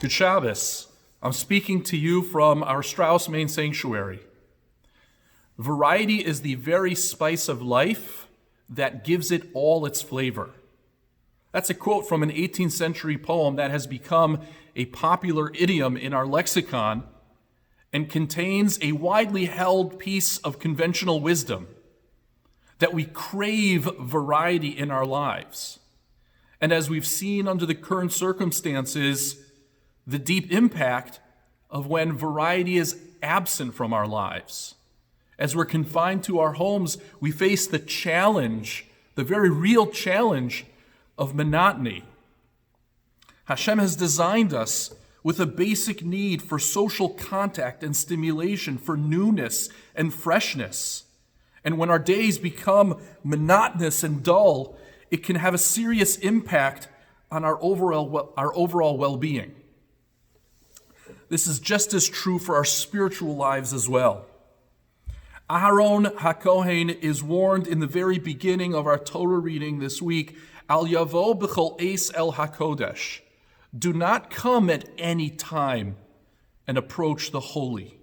Good Shabbos. I'm speaking to you from our Strauss main sanctuary. Variety is the very spice of life that gives it all its flavor. That's a quote from an 18th century poem that has become a popular idiom in our lexicon and contains a widely held piece of conventional wisdom that we crave variety in our lives. And as we've seen under the current circumstances, the deep impact of when variety is absent from our lives. As we're confined to our homes, we face the challenge, the very real challenge of monotony. Hashem has designed us with a basic need for social contact and stimulation, for newness and freshness. And when our days become monotonous and dull, it can have a serious impact on our overall well-being. This is just as true for our spiritual lives as well. Aharon HaKohen is warned in the very beginning of our Torah reading this week, Al Yavo B'chol Eis El HaKodesh. Do not come at any time and approach the holy.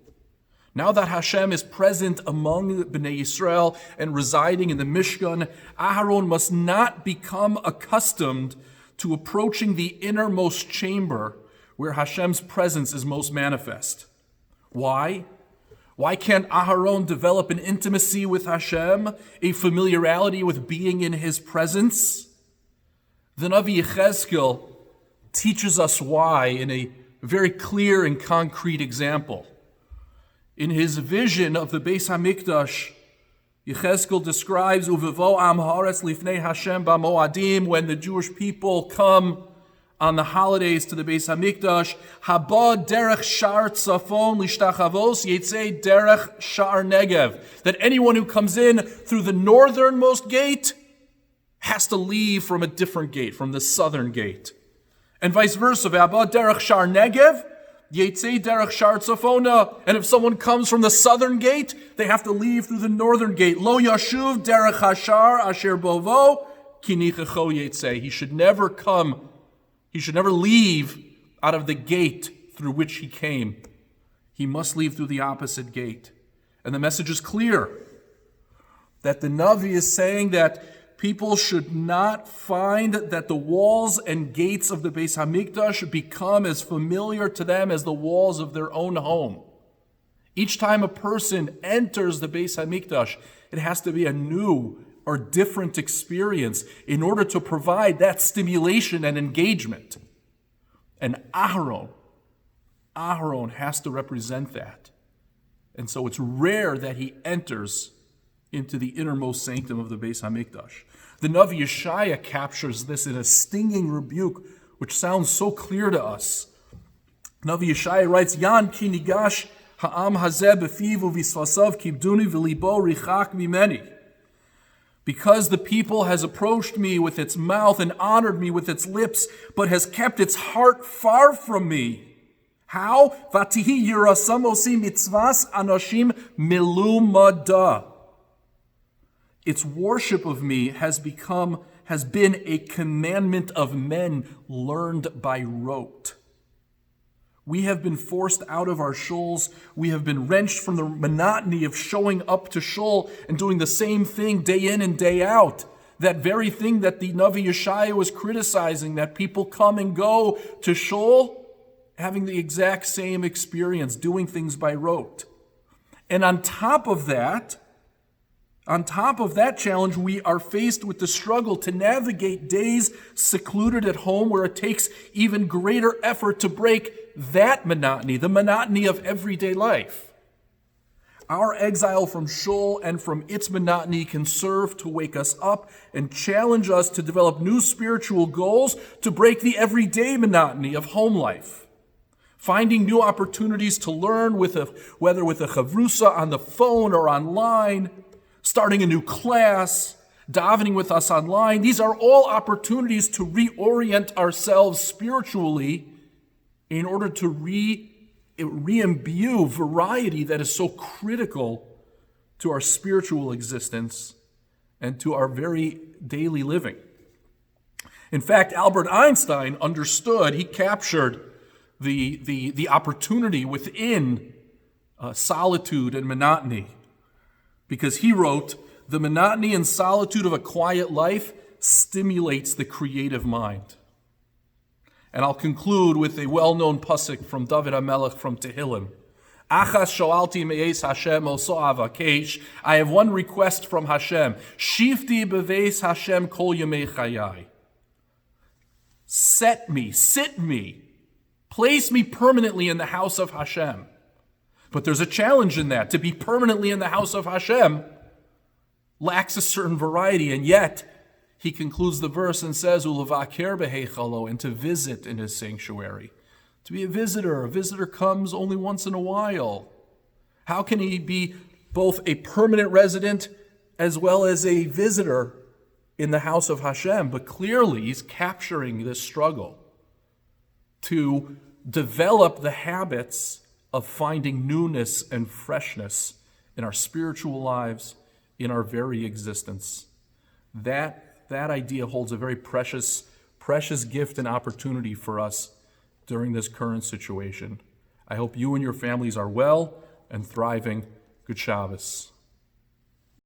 Now that Hashem is present among Bnei Yisrael and residing in the Mishkan, Aharon must not become accustomed to approaching the innermost chamber where Hashem's presence is most manifest. Why? Why can't Aharon develop an intimacy with Hashem, a familiarity with being in His presence? The Navi Yechezkel teaches us why in a very clear and concrete example. In his vision of the Beis HaMikdash, Yechezkel describes Uvevo am haaretz lifnei Hashem b'moadim, when the Jewish people come on the holidays to the Beis HaMikdash, Haba derech shar tzafon lishtachavos yetzei derech shar negev, that anyone who comes in through the northernmost gate has to leave from a different gate, from the southern gate. And vice versa, Haba derech shar negev, yetzei derech shar tzafona, and if someone comes from the southern gate, they have to leave through the northern gate. Lo yashuv derech hashar asher bovo kinichecho yetzei. He should never leave out of the gate through which he came. He must leave through the opposite gate. And the message is clear, that the Navi is saying that people should not find that the walls and gates of the Beis HaMikdash become as familiar to them as the walls of their own home. Each time a person enters the Beis HaMikdash, it has to be a new or different experience in order to provide that stimulation and engagement. And Aharon has to represent that. And so it's rare that he enters into the innermost sanctum of the Beis HaMikdash. The Navi Yeshaya captures this in a stinging rebuke, which sounds so clear to us. Navi Yeshaya writes, Yan ki nigash ha'am hazeh b'fiv u'visvasav kibduni v'libo richak mimeni. Because the people has approached me with its mouth and honored me with its lips, but has kept its heart far from me. How? Vatihi yirasam osi mitzvas anoshim milumada. Its worship of me has been a commandment of men learned by rote. We have been forced out of our shuls. We have been wrenched from the monotony of showing up to shul and doing the same thing day in and day out. That very thing that the Navi Yeshaya was criticizing, that people come and go to shul having the exact same experience, doing things by rote. And on top of that challenge, we are faced with the struggle to navigate days secluded at home where it takes even greater effort to break that monotony, the monotony of everyday life. Our exile from shul and from its monotony can serve to wake us up and challenge us to develop new spiritual goals to break the everyday monotony of home life. Finding new opportunities to learn, whether with a chavrusa on the phone or online, starting a new class, davening with us online. These are all opportunities to reorient ourselves spiritually in order to re-imbue variety that is so critical to our spiritual existence and to our very daily living. In fact, Albert Einstein understood, he captured the opportunity within solitude and monotony. Because he wrote, the monotony and solitude of a quiet life stimulates the creative mind. And I'll conclude with a well-known pasuk from David HaMelech from Tehillim. Achas shoalti me'es Hashem oso avakesh. I have one request from Hashem. Shifti beveis Hashem kol yemei chayai. Sit me, place me permanently in the house of Hashem. But there's a challenge in that. To be permanently in the house of Hashem lacks a certain variety, and yet he concludes the verse and says, Ulavaker beheichalo, and to visit in his sanctuary. To be a visitor comes only once in a while. How can he be both a permanent resident as well as a visitor in the house of Hashem? But clearly he's capturing this struggle to develop the habits of finding newness and freshness in our spiritual lives, in our very existence. That idea holds a very precious gift and opportunity for us during this current situation. I hope you and your families are well and thriving. Good Shabbos.